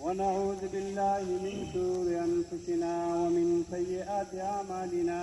ونعوذ بالله من شرور أنفسنا ومن سيئات أعمالنا.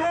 2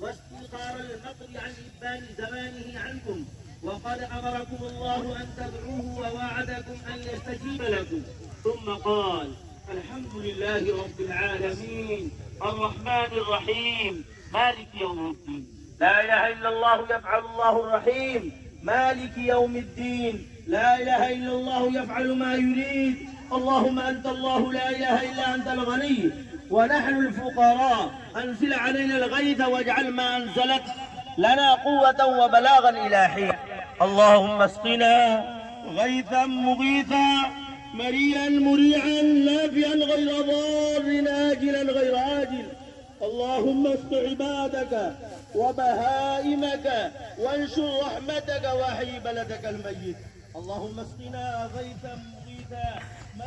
واستنصار المطر عن إبان زمانه عنكم وقد أمركم الله أن تدعوه ووعدكم أن يستجيب لكم ثم قال الحمد لله رب العالمين الرحمن الرحيم مالك يوم الدين لا إله إلا الله يفعل الله الرحيم مالك يوم الدين لا إله إلا الله يفعل ما يريد اللهم أنت الله لا إله إلا أنت الغني ونحن الفقراء أنزل علينا الغيث واجعل ما أنزلت لنا قوة وبلاغا إلى حين اللهم اسقنا غيثا مغيثا مريئا مريعا نافعا غير ضار آجلا غير آجل اللهم اسق عبادك وبهائمك وانشر رحمتك واحيي بلدك الميت اللهم اسقنا غيثا مغيثا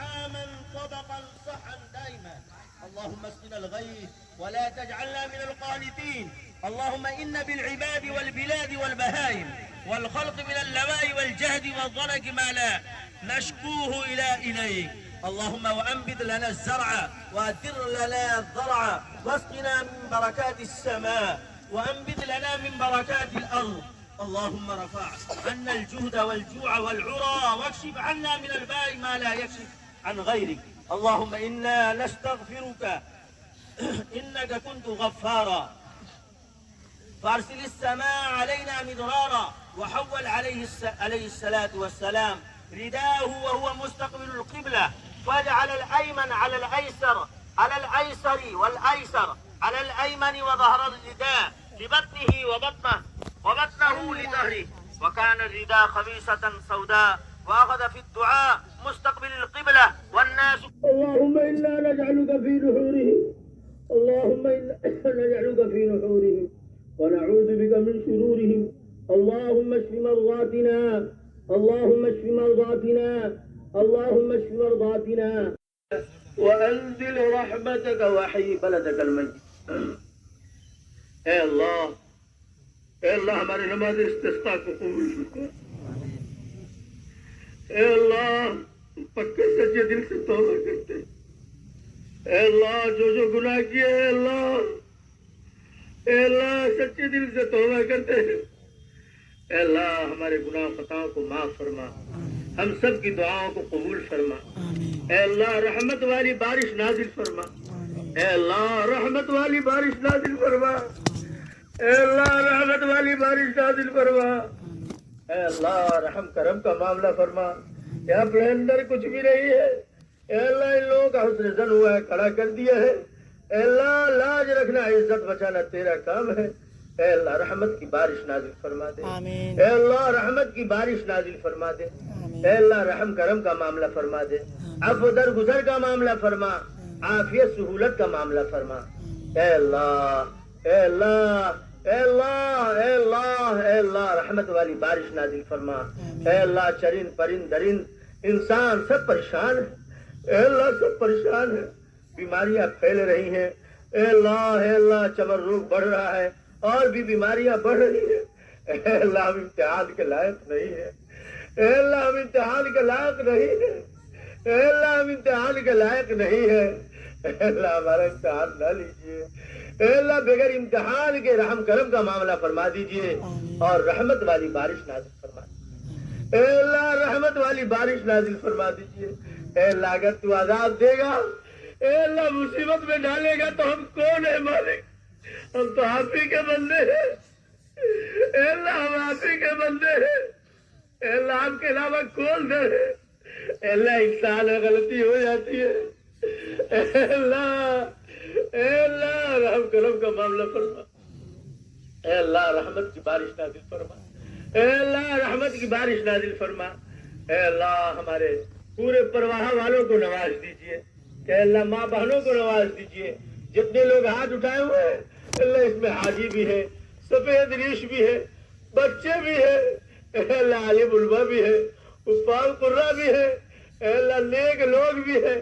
عاما طبقا صحا دائما اللهم اسقنا الغيث ولا تجعلنا من القانتين اللهم إن بالعباد والبلاد والبهائم والخلق من اللواء والجهد والضنك ما لا نشكوه إليك اللهم وأنبت لنا الزرع وأدر لنا الضرع واسقنا من بركات السماء وأنبت لنا من بركات الأرض اللهم رفع عنا الجهد والجوع والعرى واكشف عنا من الباء ما لا يكشف عن غيرك اللهم إنا نستغفرك إنك كنت غفارا فأرسل السماء علينا مدرارا وحول عليه الصلاة والسلام رداءه وهو مستقبل القبلة واجعل الأيمن على الأيسر على الأيسر والأيسر على الأيمن وظهر الرداء لبطنه وبطنه لظهره وكان الرداء خميسة سوداء وأخذ في الدعاء مستقبل القبلة والناس اللهم إنا نجعلك في نحورهم اللهم إنا نجعلك في نحورهم ونعوذ بك من شرورهم اللهم اشف مرضاتنا اللهم اشف مرضاتنا اللهم اشف مرضاتنا وأنزل رحمتك وحي بلدك الميت اے اللہ ہماری نماز استسقاء کو قبول کر اے اللہ پکے سچے دل سے توبہ کرتے اے اللہ جو گناہ کیے اے اللہ سچے دل سے توبہ کرتے ہیں اے اللہ ہمارے گناہ خطاؤں کو معاف فرما ہم سب کی دعاؤں کو قبول فرما اے اللہ رحمت والی بارش نازل فرما اے اللہ رحمت والی بارش نازل فرما اے اللہ رحمت والی بارش نازل فرما اے اللہ رحم کرم کا معاملہ فرما کہ اپنے اندر کچھ بھی نہیں ہے اے اللہ ان لوگوں کا حسن زن ہوا ہے کھڑا کر دیا ہے اے اللہ لاج رکھنا عزت بچانا تیرا کام ہے اے اللہ رحمت کی بارش نازل فرما دے اے اللہ رحمت کی بارش نازل فرما دے اے اللہ رحم کرم کا معاملہ فرما دے عفو درگزر کا معاملہ فرما عافیت سہولت کا معاملہ فرما اے اللہ اے اللہ اے اللہ اے اللہ اے اللہ رحمت والی بارش نازل فرما اے اللہ چرند پرند درند انسان سب پریشان ہے اے اللہ سب پریشان ہے بیماریاں پھیل رہی ہیں اے اللہ چمر روگ بڑھ رہا ہے اور بھی بیماریاں بڑھ رہی ہیں اے اللہ ہم امتحان کے لائق نہیں ہے اے اللہ ہم امتحان کے لائق نہیں ہے اے اللہ ہم امتحان کے لائق نہیں ہے اے اللہ ہمارا امتحان نہ لیجیے اے اللہ بغیر امتحان کے رحم کرم کا معاملہ فرما دیجیے اور رحمت والی بارش نازل فرما دیجیے اے اللہ رحمت والی بارش نازل فرما دیجیے اے اللہ اگر تو عذاب دے گا اے اللہ مصیبت میں ڈالے گا تو ہم کون ہے مالک ہم تو آپ ہی کے بندے ہیں اے اللہ ہم آپ ہی کے بندے ہیں اے اللہ آپ کے علاوہ کون ہے؟ اے اللہ انسان میں غلطی ہو جاتی ہے، اے اللہ رحم کرم کا معاملہ فرما، اے اللہ رحمت کی بارش نازل فرما، اے اللہ رحمت کی بارش نازل فرما، اے اللہ ہمارے پورے پرواہ والوں کو نواز دیجئے، کہ اللہ ماں بہنوں کو نواز دیجئے، جتنے لوگ ہاتھ اٹھائے ہوئے ہیں اللہ اس میں حاجی بھی ہے، سفید ریش بھی ہے، بچے بھی ہے، اے اللہ عالم علماء بھی ہے، حفاظ قرہ بھی ہے، اے اللہ نیک لوگ بھی ہے،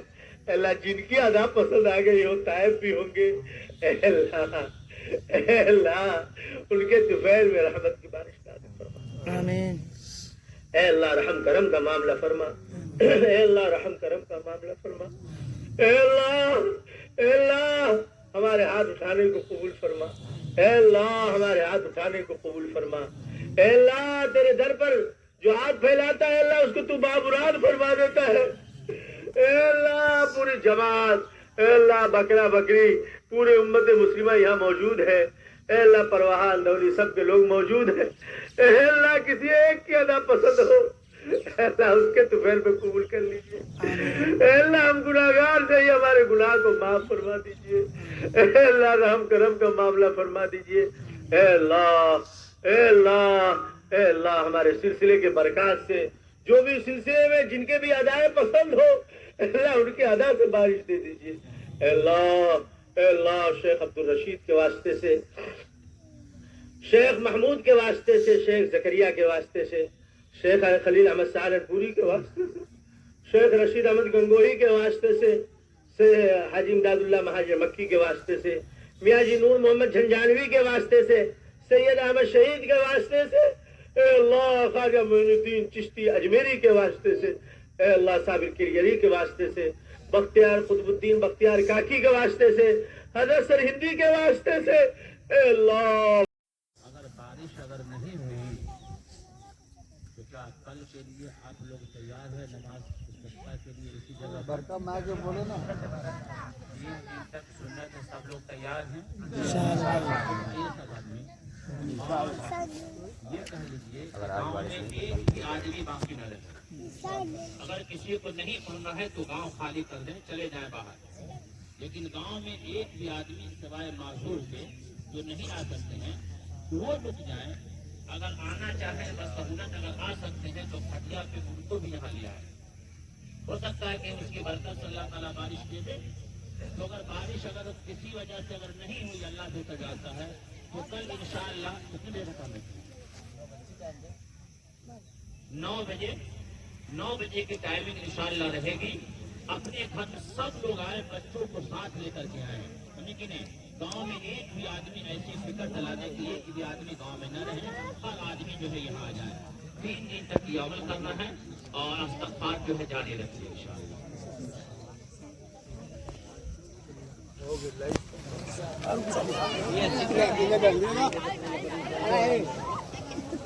اے اللہ جن کی ادا پسند آ گئی ہو طائب بھی ہوں گے، اے اللہ ان کے طفیل میں رحمت کی بارش نازل فرما، آمین. اے اللہ رحم کرم کا معاملہ فرما، اے اللہ رحم کرم کا معاملہ فرما، اے اللہ ہمارے ہاتھ اٹھانے کو قبول فرما، اے اللہ ہمارے ہاتھ اٹھانے کو قبول فرما، اے اللہ تیرے در پر جو ہاتھ پھیلاتا ہے اللہ اس کو تو بامراد فرما دیتا ہے، اے اللہ پوری جماعت، اے اللہ بکرا بکری پورے امت مسلمہ یہاں موجود ہے، اے اللہ پرواہ اندولی سب کے لوگ موجود ہیں، اے اللہ کسی ایک کی ادا پسند ہو اے اللہ اس کے طفیل پہ قبول کر لیجئے، اے اللہ ہم گناہگار سے ہی ہمارے گناہ کو معاف فرما دیجئے، اے اللہ رحم کرم کا معاملہ فرما دیجئے، اے اللہ اے اللہ اے اللہ ہمارے سلسلے کے برکات سے جو بھی سلسلے میں جن کے بھی ادائیں پسند ہو اے اللہ ان کے ادا سے بارش دے دیجئے، اے اللہ شیخ عبدالرشید کے واسطے سے، شیخ محمود کے واسطے سے، شیخ زکریا کے واسطے سے، شیخ خلیل احمد سہارنپوری کے واسطے سے، شیخ رشید احمد گنگوہی کے واسطے سے حاجی امداد اللہ مہاجر مکی کے واسطے سے، میاں جی نور محمد جھنجھانوی کے واسطے سے، سید احمد شہید کے واسطے سے، اے اللہ خواجہ معین الدین چشتی اجمیری کے واسطے سے، اے اللہ صابر کریری کے واسطے سے، بختیار قطب الدین بختیار کاکی کے واسطے سے، حضرت سرہندی کے واسطے سے، اے اللہ اگر بارش اگر نہیں ہوئی تو کیا کل کے لیے آپ لوگ تیار ہے نماز استسقاء کے لیے اسی جگہ برکا میں جو بولے نا 3 دن تک سننے کے سب لوگ تیار ہیں یہ کہہ لیجیے گاؤں میں ایک بھی آدمی باقی نہ رہے، اگر کسی کو نہیں پڑھنا ہے تو گاؤں خالی کر دیں چلے جائیں باہر، لیکن گاؤں میں ایک بھی آدمی سوائے معذور کے جو نہیں آ سکتے ہیں وہ رک جائیں، اگر آنا چاہیں بسہولت اگر آ سکتے ہیں تو کھٹیا پہ ان کو بھی یہاں لیا ہے، ہو سکتا ہے کہ اس کی برکت سے اللہ تعالیٰ بارش دے دے، تو اگر بارش اگر کسی وجہ سے اگر نہیں ہوئی اللہ سے سجاتا ہے تو کل انشاءاللہ کتنے بجے کا ہے 9 بجے کی ٹائمنگ انشاءاللہ رہے گی، اپنے گھر سب لوگ آئے، بچوں کو ساتھ لے کر کے آئے، سمجھے کہ نہیں، گاؤں میں ایک بھی آدمی ایسی فکر دلانے کے لیے کہ بھی آدمی گاؤں میں نہ رہے، ہر آدمی جو ہے یہاں آ جائے، 3 دن تک یہ عمل کرنا ہے اور استغفار جو ہے جاری رکھیے انشاءاللہ۔